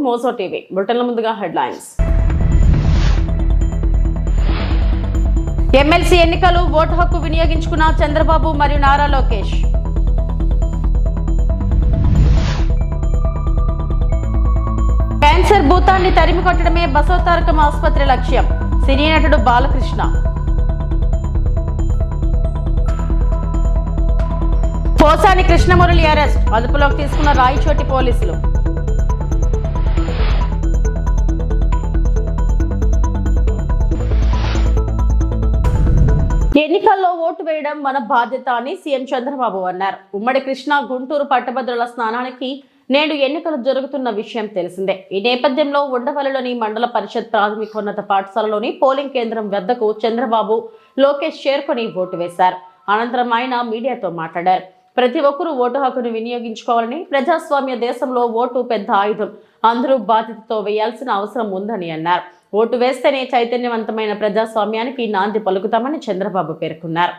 Mojo TV బులెటిన్ల ముందుగా headlines. MLC ఎన్నికలు vote హక్కు వినియోగించుకున్న చంద్రబాబు మరియు నారా లోకేష్. క్యాన్సర్ భూతాన్ని తరిమి కొట్టడమే బసవతారకం ఆసుపత్రి లక్ష్యం. సినీ నటుడు బాలకృష్ణ. పోసాని కృష్ణమురళి అరెస్ట్, అదుపులోకి తీసుకున్న రాయచోటి పోలీసులు. ఎన్నికల్లో ఓటు వేయడం మన బాధ్యత అని సీఎం చంద్రబాబు అన్నారు. ఉమ్మడి కృష్ణా గుంటూరు పట్టభద్రుల స్నానానికి నేడు ఎన్నికలు జరుగుతున్న విషయం తెలిసిందే. ఈ నేపథ్యంలో ఉండవల్లిలోని మండల పరిషత్ ప్రాథమికోన్నత పాఠశాలలోని పోలింగ్ కేంద్రం వద్దకు చంద్రబాబు, లోకేష్ చేరుకొని ఓటు వేశారు. అనంతరం ఆయన మీడియాతో మాట్లాడారు. ప్రతి ఒక్కరూ ఓటు హక్కును వినియోగించుకోవాలని, ప్రజాస్వామ్య దేశంలో ఓటు పెద్ద ఆయుధం, అందరూ బాధ్యతతో వేయాల్సిన అవసరం ఉందని అన్నారు. ఓటు వేస్తేనే చైతన్యవంతమైన ప్రజాస్వామ్యానికి నాంది పలుకుతామని చంద్రబాబు పేర్కొన్నారు.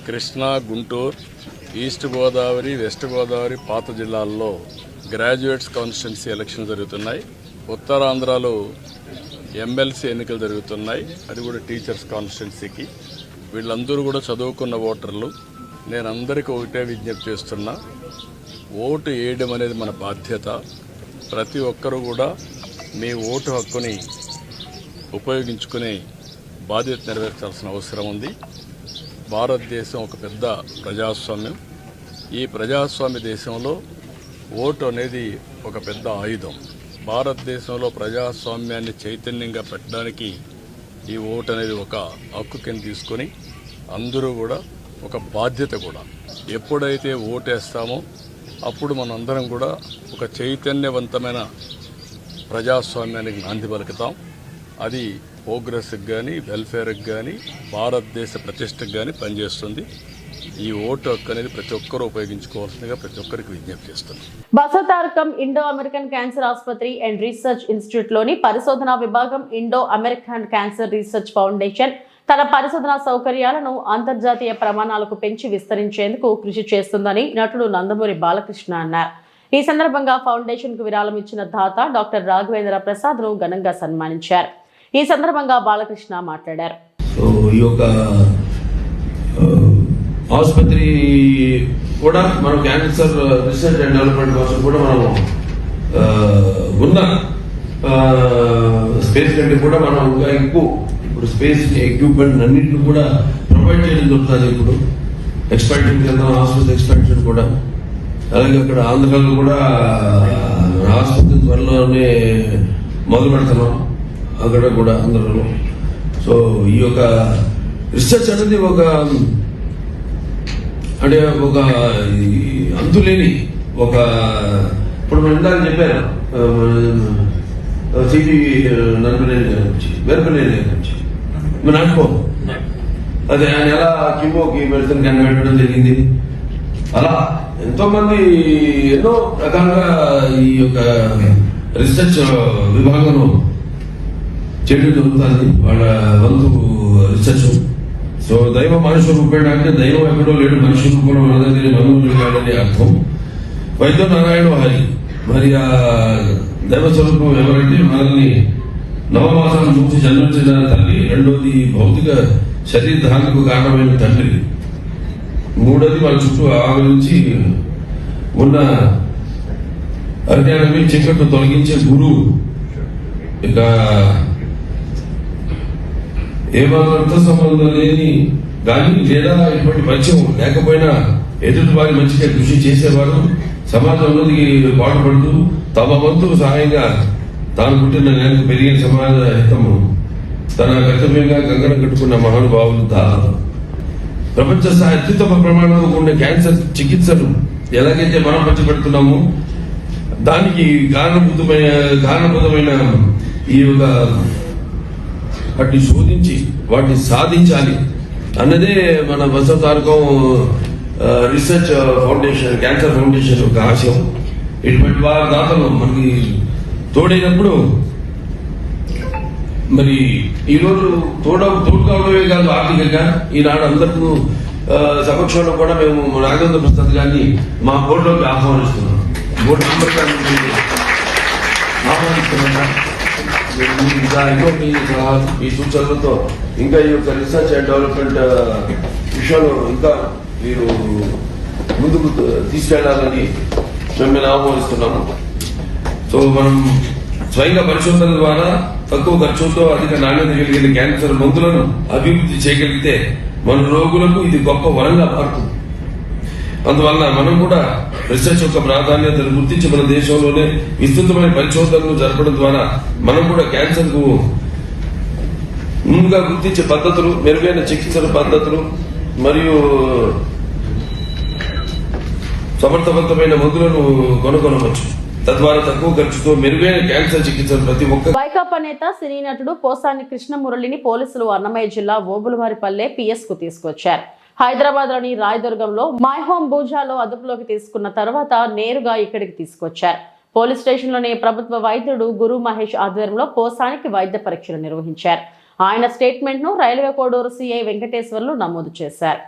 కృష్ణా, గుంటూరు, ఈస్ట్ గోదావరి, వెస్ట్ గోదావరి పాత జిల్లాల్లో గ్రాడ్యుయేట్స్ కాన్స్టిట్యున్సీ ఎలక్షన్ జరుగుతున్నాయి. ఉత్తరాంధ్రలో ఎమ్మెల్సీ ఎన్నికలు జరుగుతున్నాయి, అది కూడా టీచర్స్ కాన్స్టిట్యున్సీకి. వీళ్ళందరూ కూడా చదువుకున్న ఓటర్లు. నేను అందరికీ ఒకటే విజ్ఞప్తి చేస్తున్నా, ఓటు వేయడం అనేది మన బాధ్యత. ప్రతి ఒక్కరూ కూడా మీ ఓటు హక్కుని ఉపయోగించుకునే బాధ్యత నెరవేర్చాల్సిన అవసరం ఉంది. భారతదేశం ఒక పెద్ద ప్రజాస్వామ్యం. ఈ ప్రజాస్వామ్య దేశంలో ఓటు అనేది ఒక పెద్ద ఆయుధం. భారతదేశంలో ప్రజాస్వామ్యాన్ని చైతన్యంగా పెట్టడానికి ఈ ఓటు అనేది ఒక హక్కు కింద తీసుకొని అందరూ కూడా ఒక బాధ్యత కూడా. ఎప్పుడైతే ఓటేస్తామో అప్పుడు మనందరం కూడా ఒక చైతన్యవంతమైన ప్రజాస్వామ్యానికి నాంది పలుకుతాం. అది ప్రోగ్రెస్కి కానీ, వెల్ఫేర్కి కానీ, భారతదేశ ప్రతిష్టకు కానీ పనిచేస్తుంది. ఈ ఓటు హక్కు అనేది ప్రతి ఒక్కరూ ఉపయోగించుకోవాల్సిందిగా ప్రతి ఒక్కరికి విజ్ఞప్తి చేస్తున్నాం. బసవతారకం ఇండో అమెరికన్ క్యాన్సర్ ఆసుపత్రి అండ్ రీసెర్చ్ ఇన్స్టిట్యూట్ లోని పరిశోధనా విభాగం Indo American cancer research foundation తన పరిశోధనా సౌకర్యాలను అంతర్జాతీయ ప్రమాణాలకు పెంచి విస్తరించేందుకు కృషి చేస్తుందని నటుడు నందమూరి బాలకృష్ణ అన్నారు. ఈ సందర్భంగా ఫౌండేషన్ కు విరాళం ఇచ్చిన దాత డాక్టర్ రాఘవేంద్ర ప్రసాద్ ను ఘనంగా సన్మానించారు. ఈ సందర్భంగా బాలకృష్ణ మాట్లాడారు. ఆసుపత్రి కూడా మనం క్యాన్సర్ రీసెర్చ్ అండ్ డెవలప్మెంట్ కోసం కూడా మనం ఉన్న స్పేస్ కంటే కూడా మనం ఇంకా ఎక్కువ ఇప్పుడు స్పేస్ ఎక్విప్మెంట్ అన్నింటిని కూడా ప్రొవైడ్ చేయడం జరుగుతుంది. ఇప్పుడు ఎక్స్పాన్షన్ కింద ఆసుపత్రి ఎక్స్పాన్షన్ కూడా, అలాగే అక్కడ ఆంధ్రాలో కూడా ఆసుపత్రి త్వరలోనే మొదలు పెడుతున్నాం అక్కడ కూడా ఆంధ్రలో. సో ఈ యొక్క రీసెర్చ్ అనేది ఒక అంటే ఒక అంతులేని ఒక ఇప్పుడు మనం ఇందాక చెప్పాను సిటీ నర్మనేని గారి నుంచి, వేరపల్లి గారి నుంచి మనం అనుకోము. అదే ఆయన ఎలా కిమోకి మెడిసిన్ కనిపెట్టడం జరిగింది. అలా ఎంతో మంది ఎన్నో రకాలుగా ఈ యొక్క రీసెర్చ్ విభాగంలో చేయడం జరుగుతుంది, వాళ్ళ వంతు రీసెర్చ్. సో దైవ మనుషు రూపేణ అంటే దైవం ఎక్కడో లేడు, మనిషి రూపంలో ఉన్నదని మనోజుగాడని అర్థం. వైద్య నారాయణ హరి, మరి ఆ దైవ స్వరూపం ఎవరంటే మనల్ని నవమాసాలు చూసి జన్మించిన తల్లి, రెండోది భౌతిక శరీర ధారణకు కారణమైన తండ్రి, మూడోది వాళ్ళ చుట్టూ ఆవరించి ఉన్న అజ్ఞానమే చీకట్లు తొలగించే గురువు. ఇక ఏమాత్రం సంబంధం లేని కానీ లేదా ఇటువంటి పరిచయం లేకపోయినా ఎదుటి వారి మంచిగా కృషి చేసేవారు, సమాజంలోకి పాటుపడుతూ తమ వంతు సహాయంగా తాను పుట్టిన నేలకు పెరిగిన సమాజ హితము తన కర్తవ్యంగా కంకణం కట్టుకున్న మహానుభావులు దాదాపు ప్రపంచ స్థాయి అత్యుత్తమ ప్రమాణంలో ఉండే క్యాన్సర్ చికిత్సలు ఎలాగైతే మనం పంచిపెడుతున్నామో దానికి కారణభూతమైన ఈ యొక్క వాటిని శోధించి వాటిని సాధించాలి అన్నదే మన Basavatarakam research foundation, cancer foundation యొక్క ఆశయం. ఇటువంటి వారి దాతలు మనకి తోడైనప్పుడు మరి ఈరోజు తోడు కావడమే కాదు, ఆర్థికంగా ఈనాడు అందరికీ సమక్షంలో కూడా మేము నాగేంద్ర ప్రసాద్ గారిని మా బోర్డులోకి ఆహ్వానిస్తున్నాం. బోర్డు మెంబర్ గారిని ఆహ్వానిస్తున్నాం. ఇంకా మీ సూచనలతో ఇంకా ఈ యొక్క రీసెర్చ్ అండ్ డెవలప్మెంట్ విషయంలో ఇంకా మీరు ముందుకు తీసుకెళ్లాలని మిమ్మల్ని ఆహ్వానిస్తున్నాము. సో మనం స్వయంగా పరిశోధన ద్వారా తక్కువ ఖర్చుతో అధిక నాణ్యత కలిగిన క్యాన్సర్ మందులను అభివృద్ధి చేయగలిగితే మన రోగులకు ఇది గొప్ప వరంగా మారుతుంది. అందువల్ల మనం కూడా రీసెర్చ్ యొక్క ప్రాధాన్యతను గుర్తించి మన దేశంలోనే విస్తృతమైన పరిశోధనలు జరపడం ద్వారా మనం కూడా క్యాన్సర్ కు ముందుగా గుర్తించే పద్ధతులు, మెరుగైన చికిత్సల పద్ధతులు మరియు సమర్థవంతమైన మందులను కొనుగొనవచ్చు. తద్వారా తక్కువ ఖర్చుతో మెరుగైన క్యాన్సర్ చికిత్సలు ప్రతి ఒక్క. వైకాపా నేత సినీ నటుడు పోసాని కృష్ణమురళిని పోలీసులు అన్నమయ్య జిల్లా ఓబులవారిపల్లె పిఎస్ కు తీసుకొచ్చారు. హైదరాబాద్ లోని రాయదుర్గంలో మై హోమ్ బూజాలో అదుపులోకి తీసుకున్న తర్వాత నేరుగా ఇక్కడికి తీసుకొచ్చారు. పోలీస్ స్టేషన్ లోని ప్రభుత్వ వైద్యుడు గురు మహేష్ ఆధ్వర్యంలో పోసానికి వైద్య పరీక్షలు నిర్వహించారు. ఆయన స్టేట్మెంట్ ను రైల్వే కోడూరు సిఐ వెంకటేశ్వర్లు నమోదు చేశారు.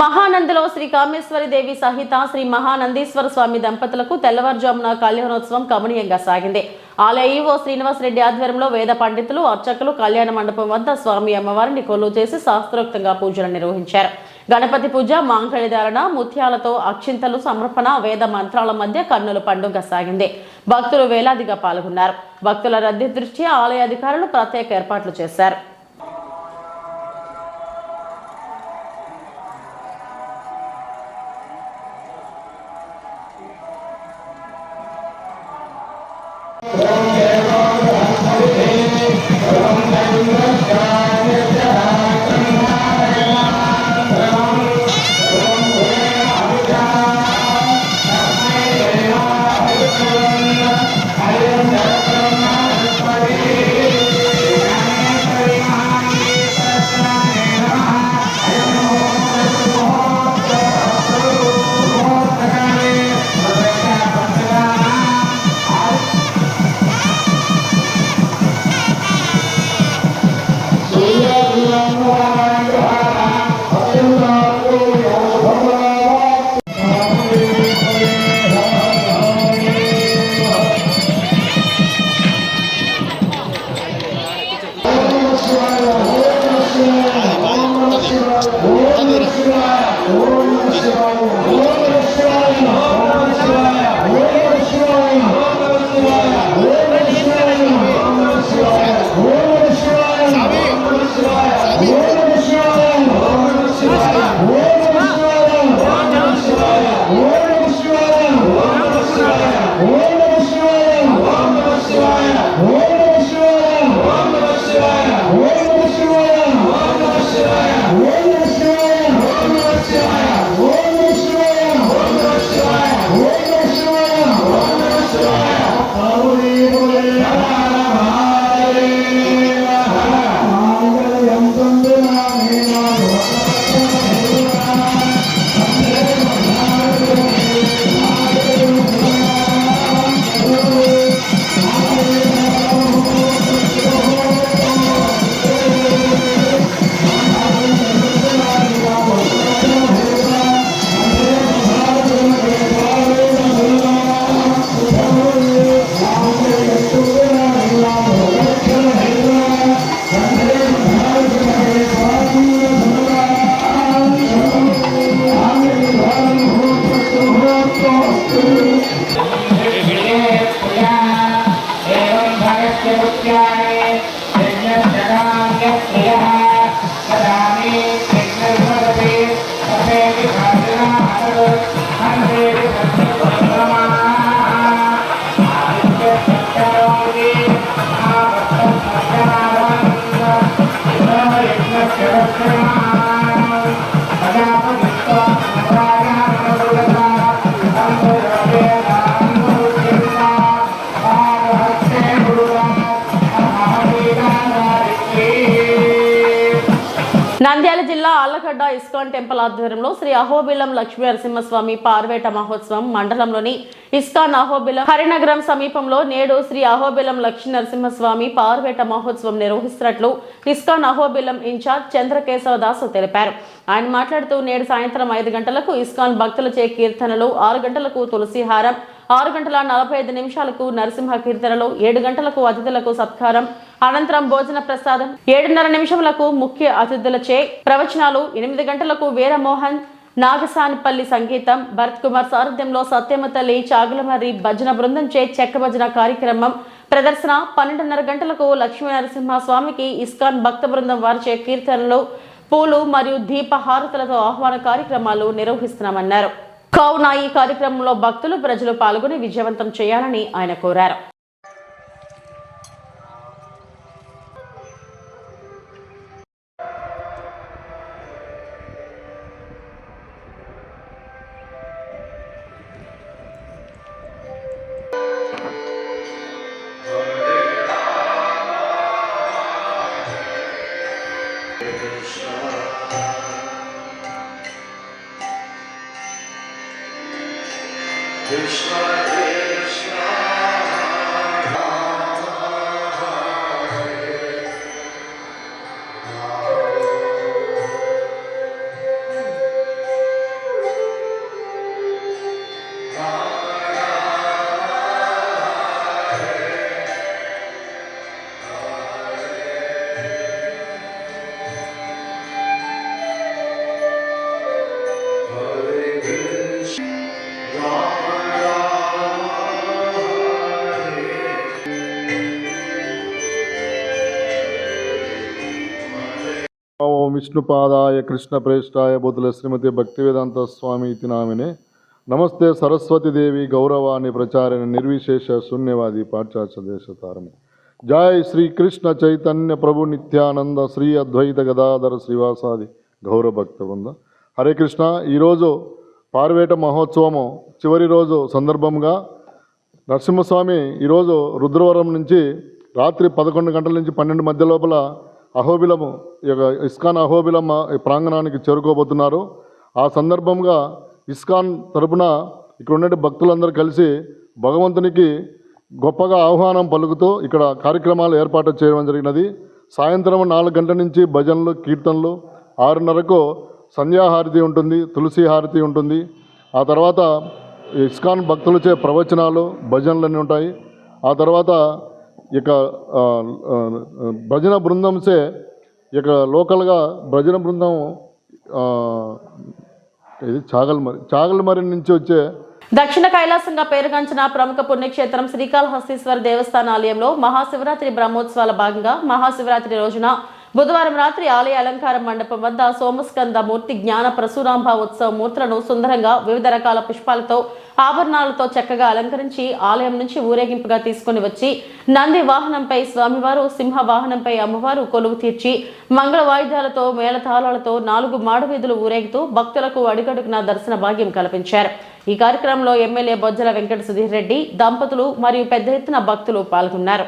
మహానందిలో శ్రీ కామేశ్వరి దేవి సహిత శ్రీ మహానందీశ్వర స్వామి దంపతులకు తెల్లవారుజామున కళ్యాణోత్సవం కమనీయంగా సాగింది. ఆలయ ఈవో శ్రీనివాస్ రెడ్డి ఆధ్వర్యంలో వేద పండితులు, అర్చకులు కళ్యాణ మండపం వద్ద స్వామి అమ్మవారిని కొలువు చేసి శాస్త్రోక్తంగా పూజలు నిర్వహించారు. గణపతి పూజ, మాంగళ్యధారణ, ముత్యాలతో అక్షింతలు సమర్పణ, వేద మంత్రాల మధ్య కన్నుల పండుగ సాగింది. భక్తులు వేలాదిగా పాల్గొన్నారు. భక్తుల రద్దీ దృష్ట్యా ఆలయ అధికారులు ప్రత్యేక ఏర్పాట్లు చేశారు. నంద్యాల జిల్లా ఆళ్లగడ్డ ఇస్కాన్ టెంపుల్ ఆధ్వర్యంలో శ్రీ అహోబిలం లక్ష్మీ నరసింహస్వామి పార్వేట మహోత్సవం మండలంలోని ఇస్కాన్ అహోబిలం హరినగరం సమీపంలో నేడు శ్రీ అహోబిలం లక్ష్మీ నరసింహస్వామి పార్వేట మహోత్సవం నిర్వహిస్తున్నట్లు ఇస్కాన్ అహోబిలం ఇన్ఛార్జ్ చంద్రకేశవ దాసు తెలిపారు. ఆయన మాట్లాడుతూ నేడు సాయంత్రం 5 గంటలకు ఇస్కాన్ భక్తులచే కీర్తనలు, 6 గంటలకు తులసిహారం, 6:45 నరసింహ కీర్తనలు, 7 గంటలకు అతిథులకు సత్కారం, అనంతరం భోజన ప్రసాదం, 7:30 ముఖ్య అతిథులచే ప్రవచనాలు, 8 గంటలకు వీరమోహన్ నాగసానిపల్లి సంగీతం, భరత్ కుమార్ సారథ్యంలో సత్యమ తల్లి చాగులమర్రి భజన బృందంచే చెక్క భజన కార్యక్రమం ప్రదర్శన, 12:30 గంటలకు లక్ష్మీ నరసింహ స్వామికి ఇస్కాన్ భక్త బృందం వారిచే కీర్తనలు, పూలు మరియు దీపహారతులతో ఆహ్వాన కార్యక్రమాలు నిర్వహిస్తున్నామన్నారు. కావున ఈ కార్యక్రమంలో భక్తులు ప్రజలు పాల్గొని విజయవంతం చేయాలని ఆయన కోరారు. ఓం విష్ణుపాదాయ కృష్ణ ప్రేష్టాయ బుద్ధుల శ్రీమతి భక్తివేదాంత స్వామి ఇతి నామినే నమస్తే సరస్వతీదేవి గౌరవాన్ని ప్రచారణ నిర్విశేష శూన్యవాది పాశ్చాత్య దేశతారమే. జై శ్రీ కృష్ణ చైతన్య ప్రభు నిత్యానంద శ్రీ అద్వైత గదాధర శ్రీవాసాది గౌరభక్త బృంద. హరే కృష్ణ. ఈరోజు పార్వేట మహోత్సవము చివరి రోజు సందర్భంగా నరసింహస్వామి ఈరోజు రుద్రవరం నుంచి రాత్రి 11 గంటల నుంచి 12 మధ్య లోపల అహోబిలము ఇస్కాన్ అహోబిలం ప్రాంగణానికి చేరుకోబోతున్నారు. ఆ సందర్భంగా ఇస్కాన్ తరపున ఇక్కడ ఉండే భక్తులందరూ కలిసి భగవంతునికి గొప్పగా ఆహ్వానం పలుకుతూ ఇక్కడ కార్యక్రమాలు ఏర్పాటు చేయడం జరిగినది. సాయంత్రం 4 గంటల నుంచి భజనలు, కీర్తనలు, 6:30కు సంధ్యాహారతి ఉంటుంది, తులసి హారతి ఉంటుంది. ఆ తర్వాత ఇస్కాన్ భక్తులచే ప్రవచనాలు, భజనలన్నీ ఉంటాయి. ఆ తర్వాత ఇక భజన బృందంసే ఇక లోకల్గా భజన బృందం ఇది చాగల్మరి నుంచి వచ్చే దక్షిణ కైలాసంగా పేరుగాంచిన ప్రముఖ పుణ్యక్షేత్రం శ్రీకాళహస్తీశ్వర దేవస్థాన ఆలయంలో మహాశివరాత్రి బ్రహ్మోత్సవాల భాగంగా మహాశివరాత్రి రోజున బుధవారం రాత్రి ఆలయ అలంకార మండపం వద్ద సోమస్కంద మూర్తి, జ్ఞాన ప్రసూరాంభ ఉత్సవ మూర్తులను సుందరంగా వివిధ రకాల పుష్పాలతో, ఆభరణాలతో చక్కగా అలంకరించి ఆలయం నుంచి ఊరేగింపుగా తీసుకుని వచ్చి నంది వాహనంపై స్వామివారు, సింహ వాహనంపై అమ్మవారు కొలువు తీర్చి మంగళ వాయిద్యాలతో, మేళతాళాలతో 4 మాడవీధులు ఊరేగుతూ భక్తులకు అడుగడుగున దర్శన భాగ్యం కల్పించారు. ఈ కార్యక్రమంలో ఎమ్మెల్యే బొజ్జల వెంకట సుధీర్ రెడ్డి దంపతులు మరియు పెద్ద ఎత్తున భక్తులు పాల్గొన్నారు.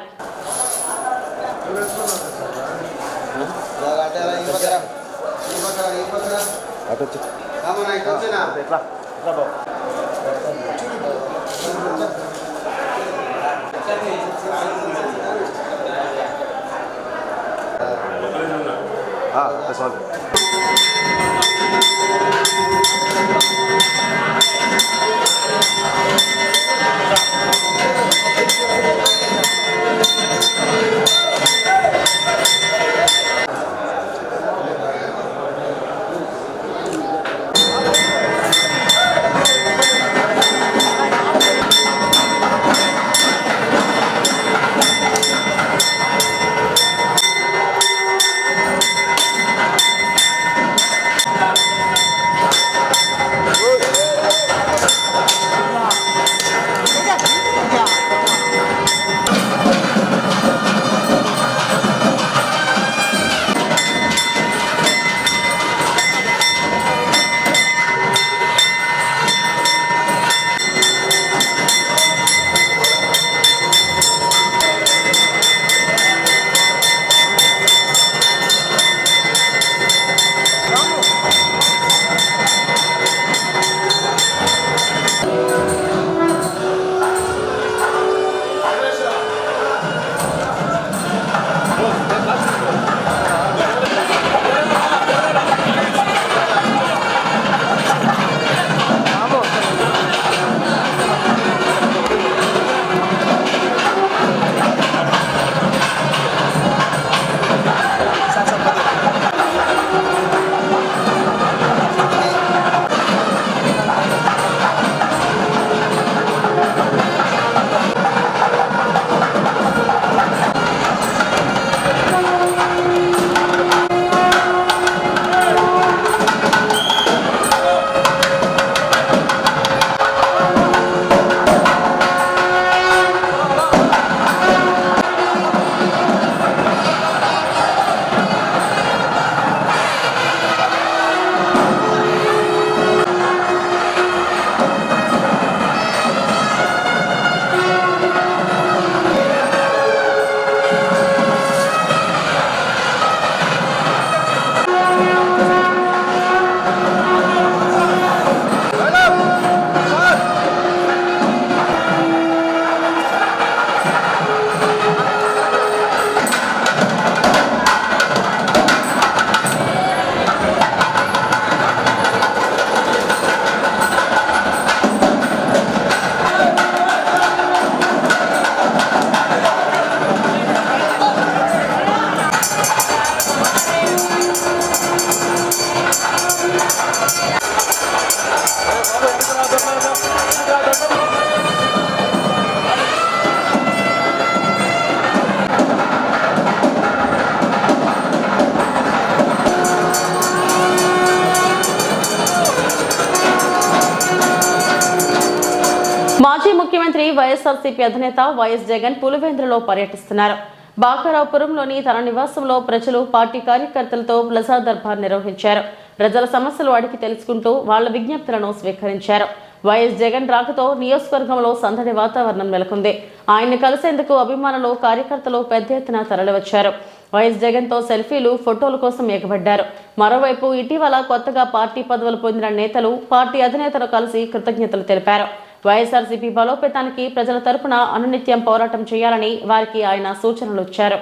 మాజీ ముఖ్యమంత్రి వైఎస్ఆర్సీపీ అధినేత వైఎస్ జగన్ పులివెందులలో పర్యటిస్తున్నారు. బాకారావుపురంలోని తన నివాసంలో ప్రజలు పార్టీ కార్యకర్తలతో ప్రజా దర్బార్ నిర్వహించారు. ప్రజల సమస్యలు అడిగి తెలుసుకుంటూ వాళ్ల విజ్ఞప్తులను స్వీకరించారు. వైఎస్ జగన్ రాకతో నియోజకవర్గంలో సందడి వాతావరణం నెలకొంది. ఆయన్ని కలిసేందుకు అభిమానులు, కార్యకర్తలు పెద్ద ఎత్తున తరలివచ్చారు. వైఎస్ జగన్ తో సెల్ఫీలు, ఫోటోల కోసం ఎగబడ్డారు. మరోవైపు ఇటీవల కొత్తగా పార్టీ పదవులు పొందిన నేతలు పార్టీ అధినేతను కలిసి కృతజ్ఞతలు తెలిపారు. వైఎస్ఆర్సీపీ బలోపేతానికి ప్రజల తరపున అనునిత్యం పోరాటం చేయాలని వారికి ఆయన సూచనలు ఇచ్చారు.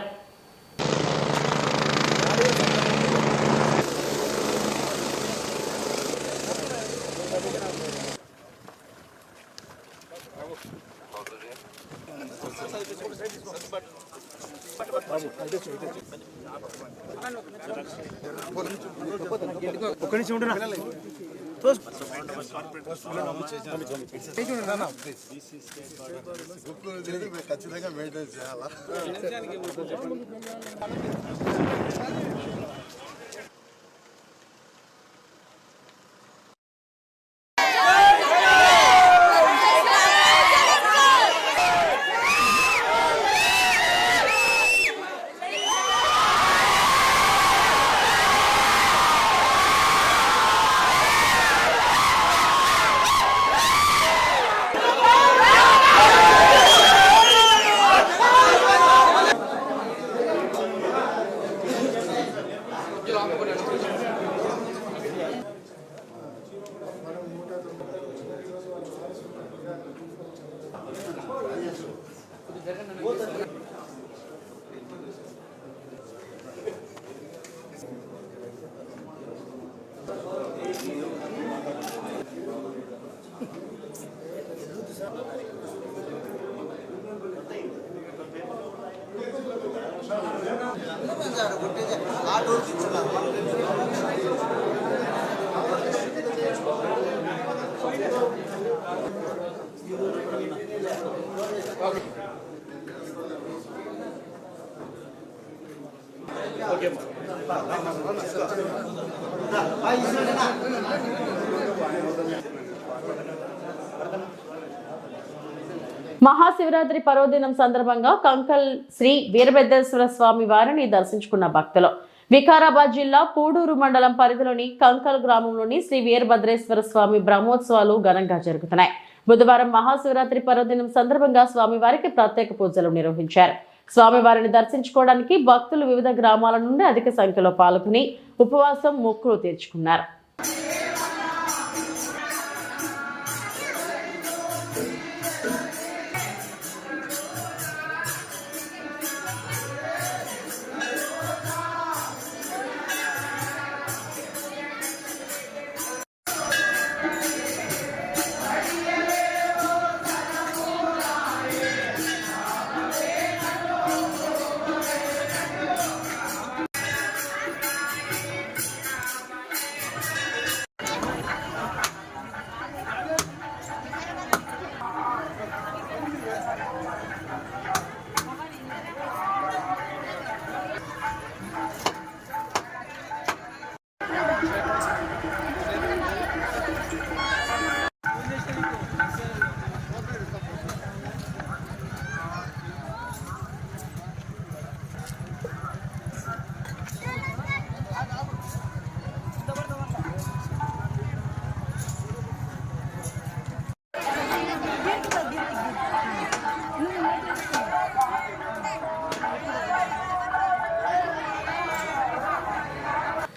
ఖచ్చితంగా మెయింటైన్ చేయాలా? మహాశివరాత్రి పర్వదినం సందర్భంగా కంకల్ శ్రీ వీరభద్రేశ్వర స్వామి వారిని దర్శించుకున్న భక్తులు వికారాబాద్ జిల్లా పూడూరు మండలం పరిధిలోని కంకల్ గ్రామంలోని శ్రీ వీరభద్రేశ్వర స్వామి బ్రహ్మోత్సవాలు ఘనంగా జరుగుతున్నాయి. బుధవారం మహాశివరాత్రి పర్వదినం సందర్భంగా స్వామివారికి ప్రత్యేక పూజలు నిర్వహించారు. స్వామివారిని దర్శించుకోవడానికి భక్తులు వివిధ గ్రామాల నుండి అధిక సంఖ్యలో పాల్గొని ఉపవాసం, మొక్కులు తీర్చుకున్నారు.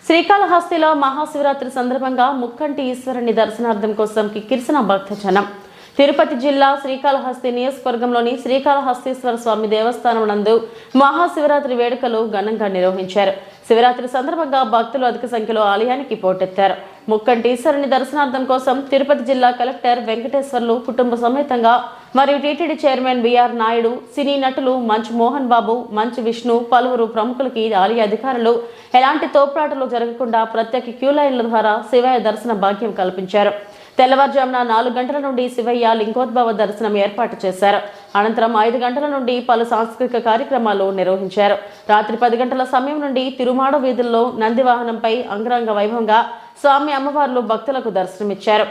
శ్రీకాళహస్తిలో మహాశివరాత్రి సందర్భంగా ముక్కంటి ఈశ్వరుని దర్శనార్థం కోసం కిక్కిరిసిన భక్తజనం. తిరుపతి జిల్లా శ్రీకాళహస్తి నియోజకవర్గంలోని శ్రీకాళహస్తీశ్వర స్వామి దేవస్థానం నందు మహాశివరాత్రి వేడుకలు ఘనంగా నిర్వహించారు. శివరాత్రి సందర్భంగా భక్తులు అధిక సంఖ్యలో ఆలయానికి పోటెత్తారు. ముక్కంటి ఈశ్వరుని దర్శనార్థం కోసం తిరుపతి జిల్లా కలెక్టర్ వెంకటేశ్వర్లు కుటుంబ సమేతంగా మరియు టీటీడీ చైర్మన్ బిఆర్ నాయుడు, సినీ నటులు మంచు మోహన్ బాబు, మంచు విష్ణు, పలువురు ప్రముఖులకి ఆలయ అధికారులు ఎలాంటి తోపులాటలు జరగకుండా ప్రత్యేక క్యూ లైన్ల ద్వారా శివయ్య దర్శన భాగ్యం కల్పించారు. తెల్లవారుజామున 4 గంటల నుండి శివయ్య లింగోద్భవ దర్శనం ఏర్పాటు చేశారు. అనంతరం 5 గంటల నుండి పలు సాంస్కృతిక కార్యక్రమాలు నిర్వహించారు. రాత్రి 10 గంటల సమయం నుండి తిరుమాడ వీధుల్లో నంది వాహనంపై అంగరంగ వైభవంగా స్వామి అమ్మవార్లు భక్తులకు దర్శనమిచ్చారు.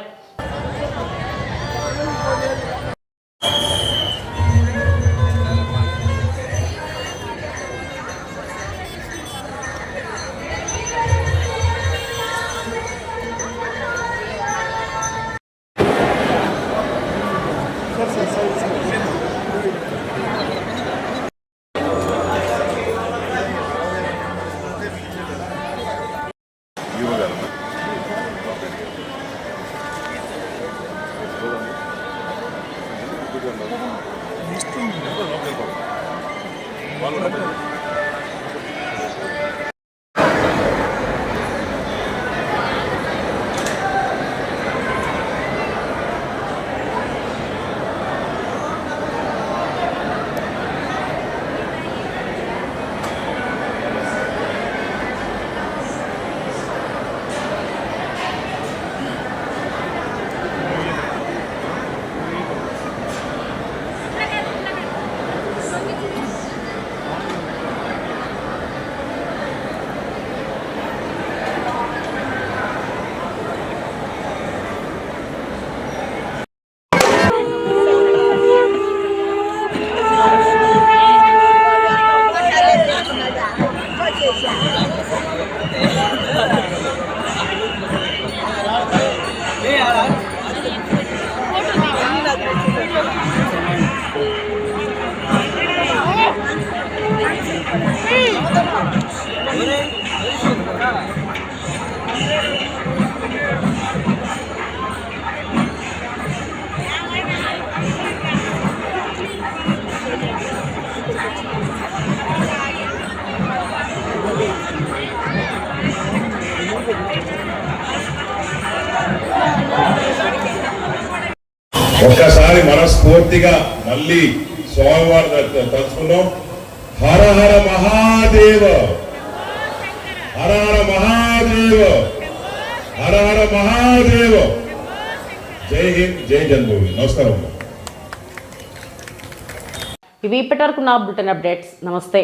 ఒక్కసారి మనస్ఫూర్తిగా మళ్ళీ స్వామివారి తలుచుకున్నాం. హర హర మహాదేవ, హర హర మహాదేవ, హర హర మహాదేవ. జై హింద్, జై జన్మభూమి. నమస్కారం. ఇవి ఇప్పటివరకు నా బులెటిన్ అప్డేట్స్. నమస్తే.